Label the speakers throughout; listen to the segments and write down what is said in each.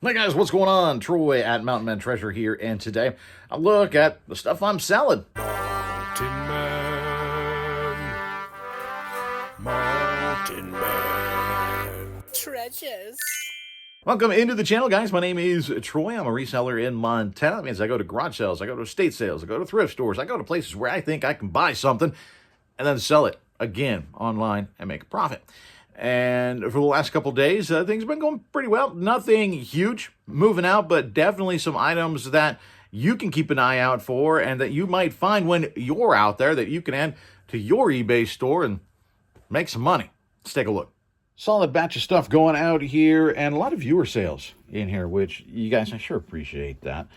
Speaker 1: Hey guys, what's going on? Troy at Mountain Man Treasure here, and today I look at the stuff I'm selling.
Speaker 2: Mountain Man Treasures.
Speaker 1: Welcome into the channel, guys. My name is Troy. I'm a reseller in Montana. That means I go to garage sales, I go to estate sales, I go to thrift stores, I go to places where I think I can buy something and then sell it again online and make a profit. And for the last couple days, things have been going pretty well. Nothing huge moving out, but definitely some items that you can keep an eye out for and that you might find when you're out there that you can add to your eBay store and make some money. Let's take a look. Solid batch of stuff going out here and a lot of viewer sales in here, which you guys, I sure appreciate that.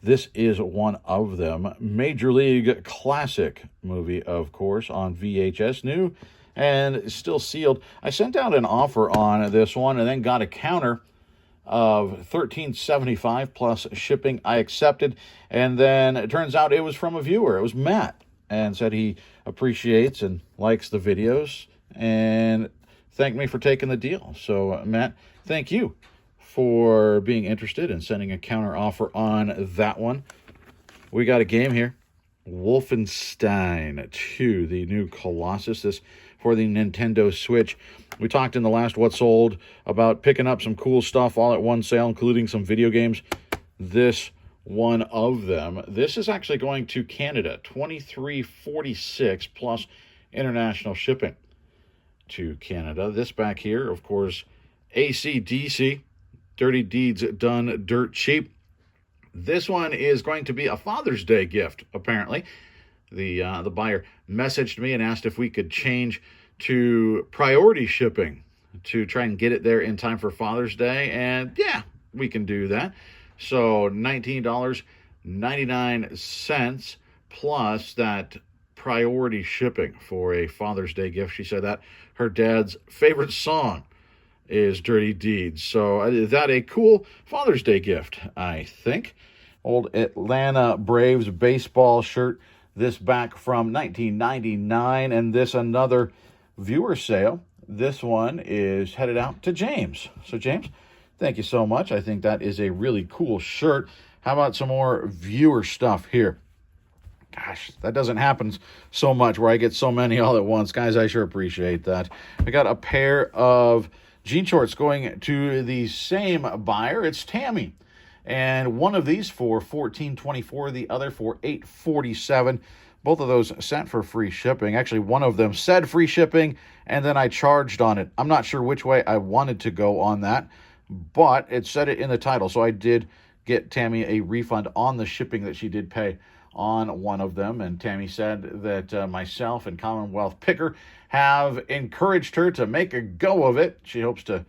Speaker 1: This is one of them. Major League Classic movie, of course, on VHS. New and still sealed. I sent out an offer on this one and then got a counter of $13.75 plus shipping. I accepted, and then it turns out it was from a viewer. It was Matt, and said he appreciates and likes the videos and thanked me for taking the deal. So, Matt, thank you for being interested and sending a counter offer on that one. We got a game here. Wolfenstein 2, the new Colossus. This for the Nintendo Switch. We talked in the last What Sold about picking up some cool stuff all at one sale, including some video games. This one of them. This is actually going to Canada, $23.46 plus international shipping to Canada. This back here, of course, AC/DC, Dirty Deeds Done Dirt Cheap. This one is going to be a Father's Day gift, apparently. The buyer messaged me and asked if we could change to priority shipping to try and get it there in time for Father's Day. And yeah, we can do that. So $19.99 plus that priority shipping for a Father's Day gift. She said that her dad's favorite song is Dirty Deeds. So is that a cool Father's Day gift, I think. Old Atlanta Braves baseball shirt. This back from 1999, and this another viewer sale. This one is headed out to James. So James, thank you so much. I think that is a really cool shirt. How about some more viewer stuff here? Gosh, that doesn't happen so much where I get so many all at once. Guys, I sure appreciate that. We got a pair of jean shorts going to the same buyer. It's Tammy. And one of these for $14.24, the other for $8.47. Both of those sent for free shipping. Actually, one of them said free shipping, and then I charged on it. I'm not sure which way I wanted to go on that, but it said it in the title. So I did get Tammy a refund on the shipping that she did pay on one of them. And Tammy said that myself and Commonwealth Picker have encouraged her to make a go of it. She hopes to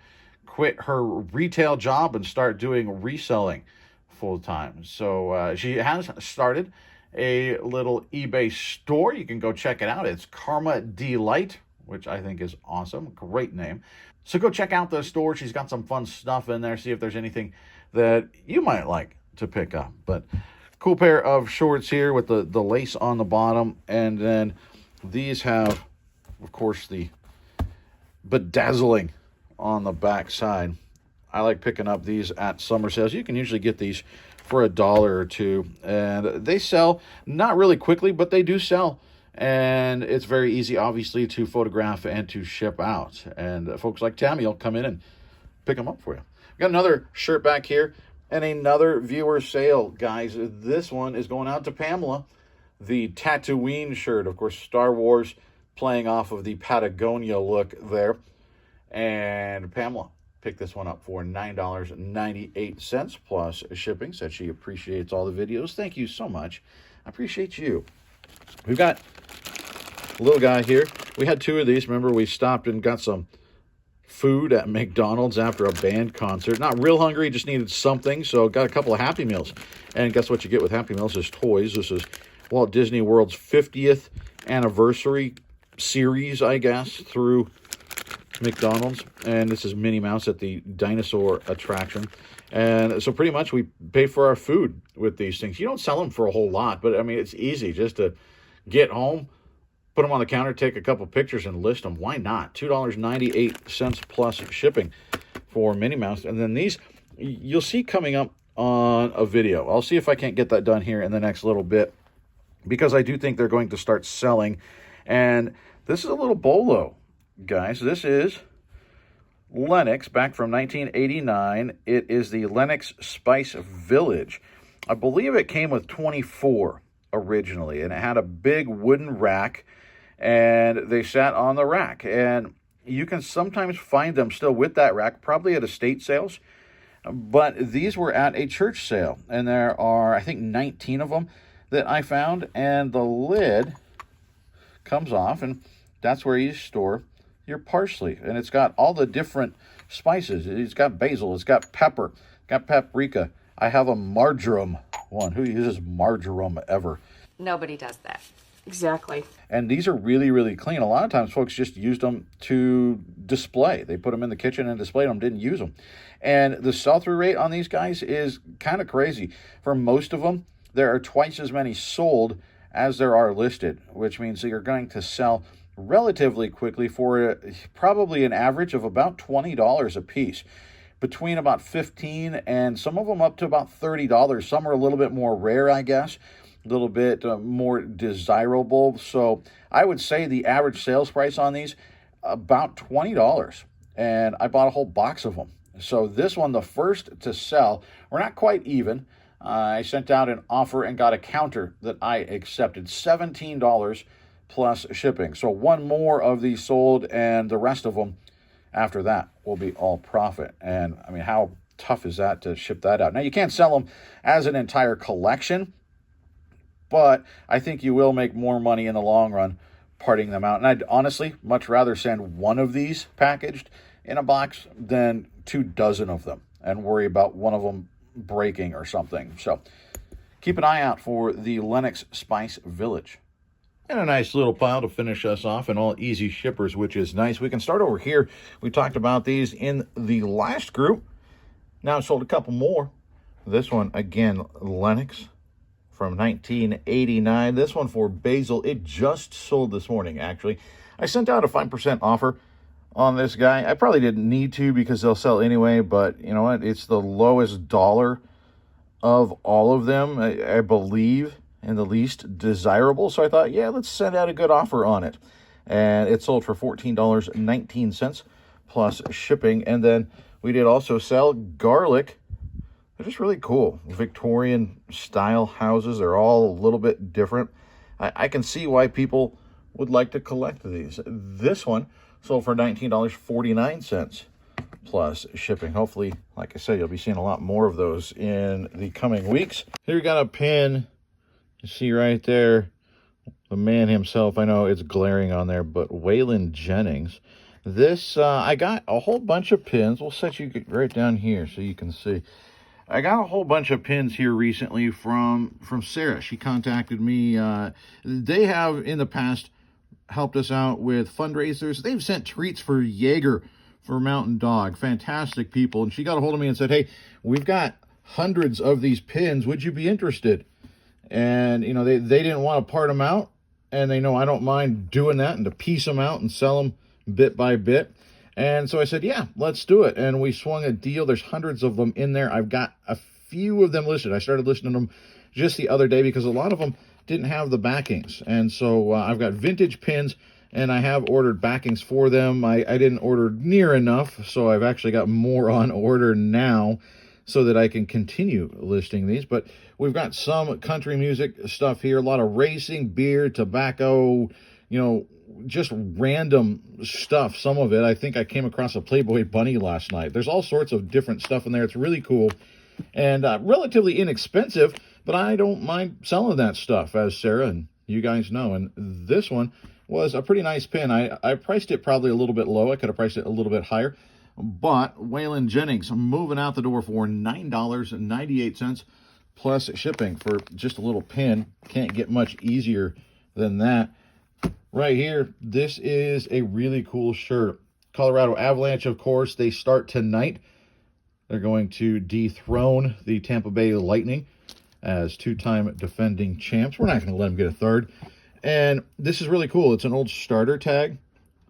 Speaker 1: quit her retail job and start doing reselling full time. So she has started a little eBay store. You can go check it out. It's Karma Delight, which I think is awesome. Great name. So go check out the store. She's got some fun stuff in there. See if there's anything that you might like to pick up. But cool pair of shorts here with the lace on the bottom. And then these have, of course, the bedazzling on the back side. I like picking up these at summer sales. You can usually get these for $1 or $2, and they sell not really quickly, but they do sell, and it's very easy, obviously, to photograph and to ship out. And folks like Tammy will come in and pick them up for you. Got another shirt back here and another viewer sale, guys. This one is going out to Pamela, the Tatooine shirt, of course, Star Wars, playing off of the Patagonia look there. And Pamela picked this one up for $9.98 plus shipping. Said she appreciates all the videos. Thank you so much. I appreciate you. We've got a little guy here. We had two of these. Remember, we stopped and got some food at McDonald's after a band concert. Not real hungry, just needed something. So got a couple of Happy Meals. And guess what you get with Happy Meals is toys. This is Walt Disney World's 50th anniversary series, I guess, through McDonald's, and this is Minnie Mouse at the dinosaur attraction. And so pretty much we pay for our food with these things. You don't sell them for a whole lot, but I mean, it's easy just to get home, put them on the counter, take a couple pictures, and list them. Why not? $2.98 plus shipping for Minnie Mouse. And then these you'll see coming up on a video. I'll see if I can't get that done here in the next little bit, because I do think they're going to start selling. And this is a little bolo, guys. This is Lenox, back from 1989. It is the Lenox Spice Village. I believe it came with 24 originally, and it had a big wooden rack, and they sat on the rack. And you can sometimes find them still with that rack, probably at estate sales. But these were at a church sale, and there are, I think, 19 of them that I found. And the lid comes off, and that's where you store your parsley. And it's got all the different spices. It's got basil, it's got pepper, got paprika. I have a marjoram one. Who uses marjoram ever?
Speaker 3: Nobody does that.
Speaker 2: Exactly.
Speaker 1: And these are really, really clean. A lot of times folks just used them to display. They put them in the kitchen and displayed them, didn't use them. And the sell-through rate on these guys is kind of crazy. For most of them, there are twice as many sold as there are listed, which means that you're going to sell relatively quickly for probably an average of about $20 a piece. Between about $15 and some of them up to about $30. Some are a little bit more rare, I guess. A little bit more desirable. So I would say the average sales price on these, about $20. And I bought a whole box of them. So this one, the first to sell, we're not quite even. I sent out an offer and got a counter that I accepted, $17 plus shipping. So one more of these sold, and the rest of them after that will be all profit. And I mean, how tough is that to ship that out? Now, you can't sell them as an entire collection, but I think you will make more money in the long run parting them out. And I'd honestly much rather send one of these packaged in a box than 24 of them and worry about one of them breaking or something. So keep an eye out for the Lenox Spice Village. And a nice little pile to finish us off, and all easy shippers, which is nice. We can start over here. We talked about these in the last group. Now I sold a couple more. This one, again, Lenox from 1989. This one for basil. It just sold this morning, actually. I sent out a 5% offer on this guy. I probably didn't need to because they'll sell anyway, but you know what? It's the lowest dollar of all of them, I believe, and the least desirable. So I thought, yeah, let's send out a good offer on it. And it sold for $14.19 plus shipping. And then we did also sell garlic. They're just really cool. Victorian style houses. They're all a little bit different. I can see why people would like to collect these. This one sold for $19.49 plus shipping. Hopefully, like I said, you'll be seeing a lot more of those in the coming weeks. Here we got a pin. You see right there, the man himself. I know it's glaring on there, but Waylon Jennings. This, I got a whole bunch of pins. We'll set you right down here so you can see. I got a whole bunch of pins here recently from Sarah. She contacted me. They have, in the past, helped us out with fundraisers. They've sent treats for Jaeger, for Mountain Dog. Fantastic people. And she got a hold of me and said, hey, we've got hundreds of these pins. Would you be interested? And, you know, they didn't want to part them out. And they know I don't mind doing that and to piece them out and sell them bit by bit. And so I said, yeah, let's do it. And we swung a deal. There's hundreds of them in there. I've got a few of them listed. I started listing them just the other day because a lot of them didn't have the backings. And so I've got vintage pins, and I have ordered backings for them. I didn't order near enough, so I've actually got more on order now so that I can continue listing these. But we've got some country music stuff here, a lot of racing, beer, tobacco, you know, just random stuff. Some of it, I think I came across a Playboy bunny last night. There's all sorts of different stuff in there. It's really cool and relatively inexpensive, but I don't mind selling that stuff, as Sarah and you guys know. And this one was a pretty nice pin. I priced it probably a little bit low. I could have priced it a little bit higher. But Waylon Jennings moving out the door for $9.98 plus shipping for just a little pin. Can't get much easier than that. Right here, this is a really cool shirt. Colorado Avalanche, of course, they start tonight. They're going to dethrone the Tampa Bay Lightning as two-time defending champs. We're not going to let them get a third. And this is really cool. It's an old starter tag,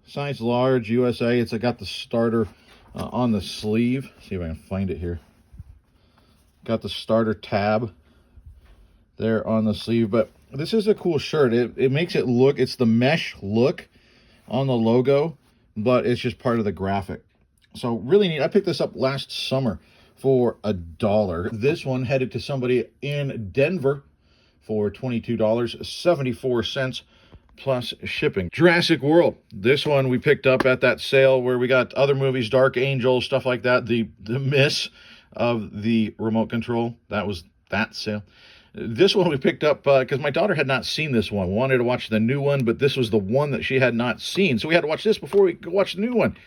Speaker 1: size large, USA. It's got the starter on the sleeve. See if I can find it here. got the starter tab there on the sleeve. But this is a cool shirt. It makes it look, it's the mesh look on the logo, but it's just part of the graphic. So really neat. I picked this up last summer for $1. This one headed to somebody in Denver for $22.74 plus shipping. Jurassic World. This one we picked up at that sale where we got other movies, Dark Angel, stuff like that. The miss of the remote control. That was that sale. This one we picked up because my daughter had not seen this one. Wanted to watch the new one, but this was the one that she had not seen. So we had to watch this before we could watch the new one.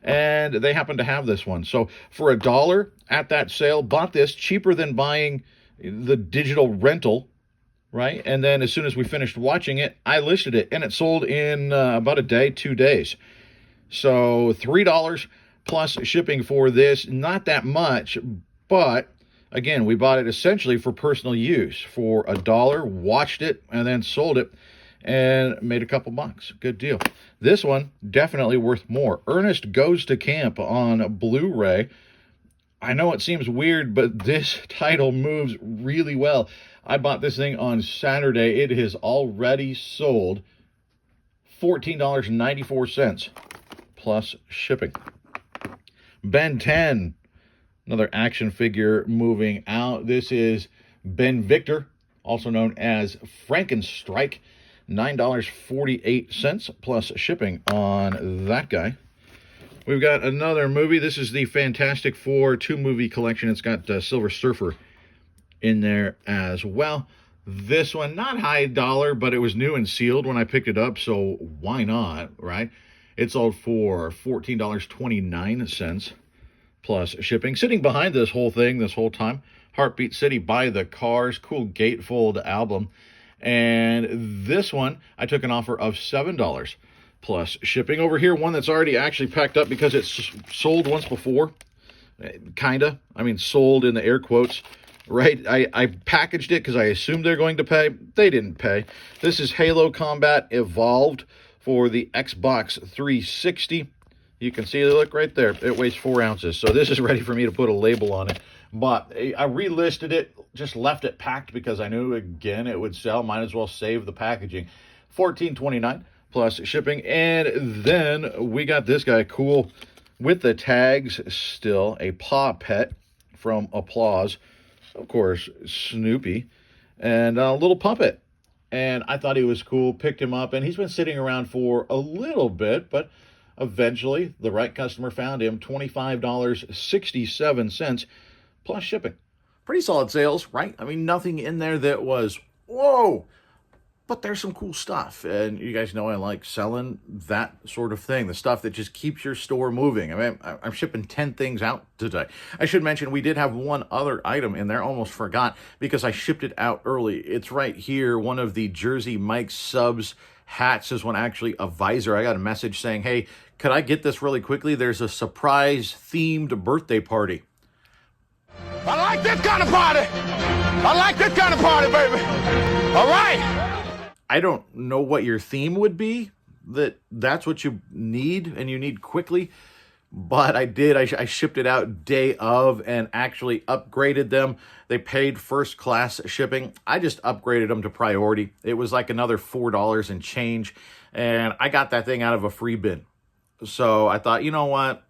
Speaker 1: And they happened to have this one. So for $1 at that sale, bought this cheaper than buying the digital rental, right? And then as soon as we finished watching it, I listed it, and it sold in about a day, 2 days. So $3 plus shipping for this. Not that much, but again, we bought it essentially for personal use for $1, watched it, and then sold it and made a couple bucks. Good deal. This one, definitely worth more. Ernest Goes to Camp on Blu-ray. I know it seems weird, but this title moves really well. I bought this thing on Saturday. It has already sold $14.94 plus shipping. Ben 10. Another action figure moving out. This is Ben Victor, also known as Frankenstrike. $9.48 plus shipping on that guy. We've got another movie. This is the Fantastic Four 2-movie collection. It's got Silver Surfer in there as well. This one, not high dollar, but it was new and sealed when I picked it up, so why not, right? It sold for $14.29 plus shipping. Sitting behind this whole thing this whole time, Heartbeat City by the Cars, cool gatefold album. And this one, I took an offer of $7 plus shipping. Over here, one that's already actually packed up because it's sold once before. Kinda. I mean, sold in the air quotes, right? I packaged it because I assumed they're going to pay. They didn't pay. This is Halo Combat Evolved for the Xbox 360. You can see the look right there. It weighs 4 ounces. So this is ready for me to put a label on it. But I relisted it, just left it packed because I knew, again, it would sell. Might as well save the packaging. $14.29 plus shipping. And then we got this guy, cool, with the tags still, a Paw Pet from Applause. Of course, Snoopy. And a little puppet. And I thought he was cool, picked him up, and he's been sitting around for a little bit, but eventually the right customer found him. $25.67 plus shipping. Pretty solid sales, right? I mean, nothing in there that was, whoa, but there's some cool stuff. And you guys know I like selling that sort of thing, the stuff that just keeps your store moving. I mean, I'm shipping 10 things out today. I should mention we did have one other item in there, almost forgot, because I shipped it out early. It's right here, one of the Jersey Mike subs hats. This one actually a visor. I got a message saying, hey, could I get this really quickly? There's a surprise themed birthday party.
Speaker 3: I like this kind of party. I like this kind of party, baby. All right.
Speaker 1: I don't know what your theme would be, that's what you need and you need quickly. But I did. I shipped it out day of and actually upgraded them. They paid first class shipping. I just upgraded them to priority. It was like another $4 and change. And I got that thing out of a free bin. So I thought, you know what?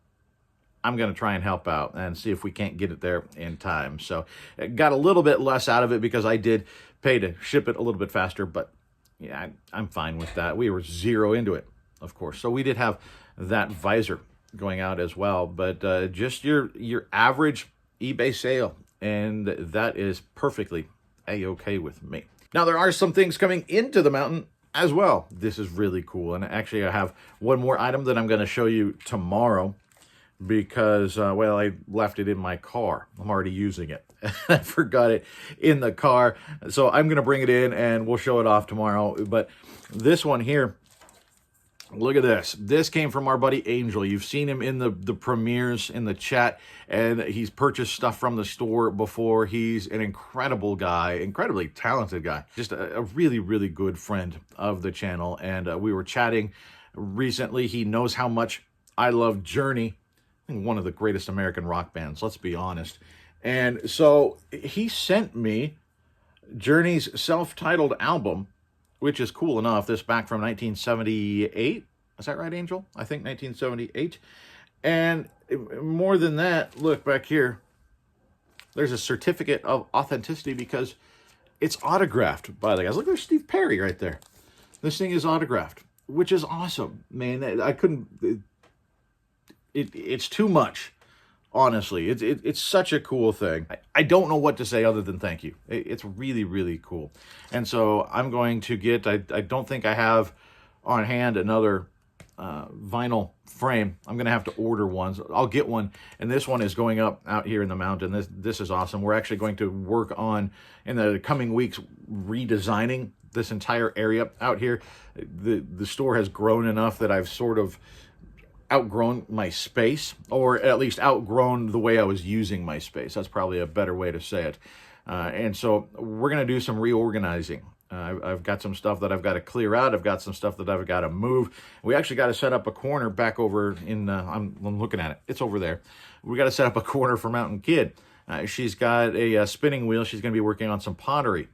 Speaker 1: I'm going to try and help out and see if we can't get it there in time. So I got a little bit less out of it because I did pay to ship it a little bit faster. But yeah, I'm fine with that. We were zero into it, of course. So we did have that visor going out as well. But just your average eBay sale. And that is perfectly A-okay with me. Now, there are some things coming into the mountain as well. This is really cool. And actually, I have one more item that I'm going to show you tomorrow. Because, well, I left it in my car. I'm already using it. I forgot it in the car. So I'm going to bring it in and we'll show it off tomorrow. But this one here, look at this. This came from our buddy Angel. You've seen him in the premieres in the chat. And he's purchased stuff from the store before. He's an incredible guy, incredibly talented guy. Just a really, really good friend of the channel. And we were chatting recently. He knows how much I love Journey. One of the greatest American rock bands, let's be honest. And so he sent me Journey's self-titled album, which is cool enough. This back from 1978. Is that right, Angel? I think 1978. And more than that, look back here. There's a certificate of authenticity because it's autographed by the guys. Look, there's Steve Perry right there. This thing is autographed, which is awesome, man. I couldn't. It's too much. Honestly, it's such a cool thing. I don't know what to say other than thank you. It's really, really cool. And so I'm going to get, I don't think I have on hand another vinyl frame. I'm going to have to order one. So I'll get one. And this one is going up out here in the mountain. This is awesome. We're actually going to work on, in the coming weeks, redesigning this entire area out here. The store has grown enough that I've sort of outgrown my space, or at least outgrown the way I was using my space. That's probably a better way to say it. And so we're going to do some reorganizing. I've got some stuff that I've got to clear out. I've got some stuff that I've got to move. We actually got to set up a corner back over in, I'm looking at it. It's over there. We got to set up a corner for Mountain Kid. She's got a spinning wheel. She's going to be working on some pottery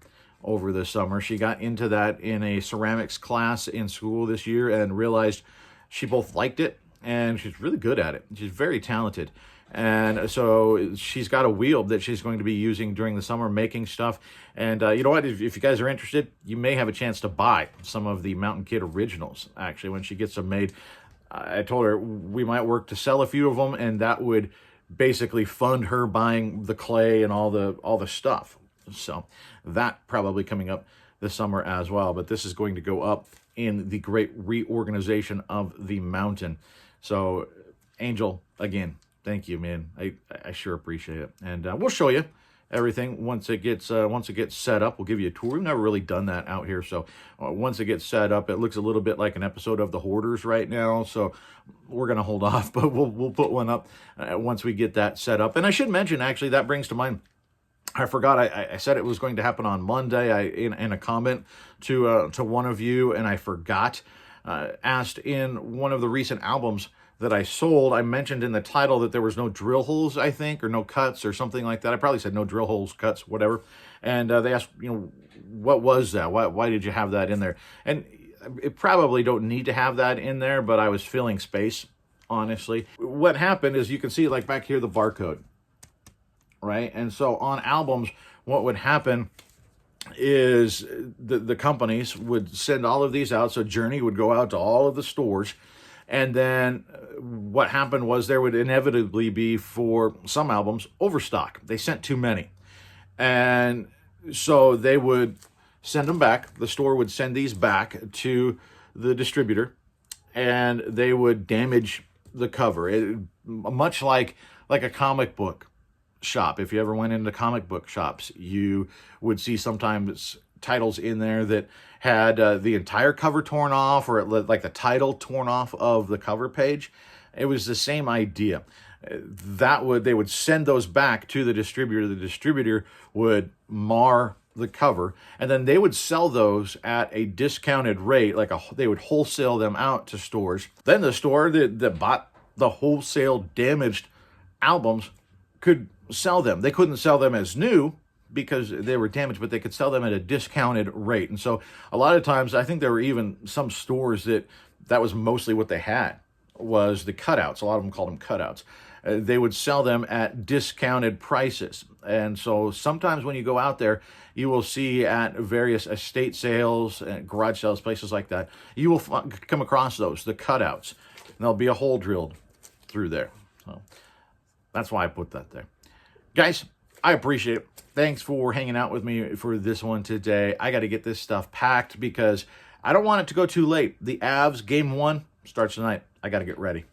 Speaker 1: over the summer. She got into that in a ceramics class in school this year and realized she both liked it and she's really good at it. She's very talented. And so she's got a wheel that she's going to be using during the summer, making stuff. And you know what? If you guys are interested, you may have a chance to buy some of the Mountain Kid originals, actually, when she gets them made. I told her we might work to sell a few of them, and that would basically fund her buying the clay and all the stuff. So that probably coming up this summer as well. But this is going to go up in the great reorganization of the mountain. So, Angel, again, thank you, man. I sure appreciate it. And we'll show you everything once it gets set up. We'll give you a tour. We've never really done that out here. So once it gets set up, it looks a little bit like an episode of The Hoarders right now. So we're going to hold off, but we'll put one up once we get that set up. And I should mention, actually, that brings to mind, I forgot. I said it was going to happen on Monday. In a comment to one of you, and I forgot. Asked in one of the recent albums that I sold, I mentioned in the title that there was no drill holes, I think, or no cuts or something like that. I probably said no drill holes, cuts, whatever. And they asked, what was that? Why did you have that in there? And it probably don't need to have that in there, but I was filling space, honestly. What happened is, you can see, like back here, the barcode, right? And so on albums, what would happen is the companies would send all of these out. So Journey would go out to all of the stores. And then what happened was there would inevitably be, for some albums, overstock. They sent too many. And so they would send them back. The store would send these back to the distributor, and they would damage the cover. Much like a comic book shop. If you ever went into comic book shops, you would see sometimes titles in there that had the entire cover torn off, or like the title torn off of the cover page. It was the same idea. They would send those back to the distributor. The distributor would mar the cover, and then they would sell those at a discounted rate. They would wholesale them out to stores. Then the store that bought the wholesale damaged albums could sell them. They couldn't sell them as new because they were damaged, but they could sell them at a discounted rate. And so a lot of times, I think there were even some stores that was mostly what they had, was the cutouts. A lot of them called them cutouts. They would sell them at discounted prices. And so sometimes when you go out there, you will see at various estate sales and garage sales, places like that, you will come across those, the cutouts. And there'll be a hole drilled through there. So that's why I put that there. Guys, I appreciate it. Thanks for hanging out with me for this one today. I got to get this stuff packed because I don't want it to go too late. The Avs Game 1 starts tonight. I got to get ready.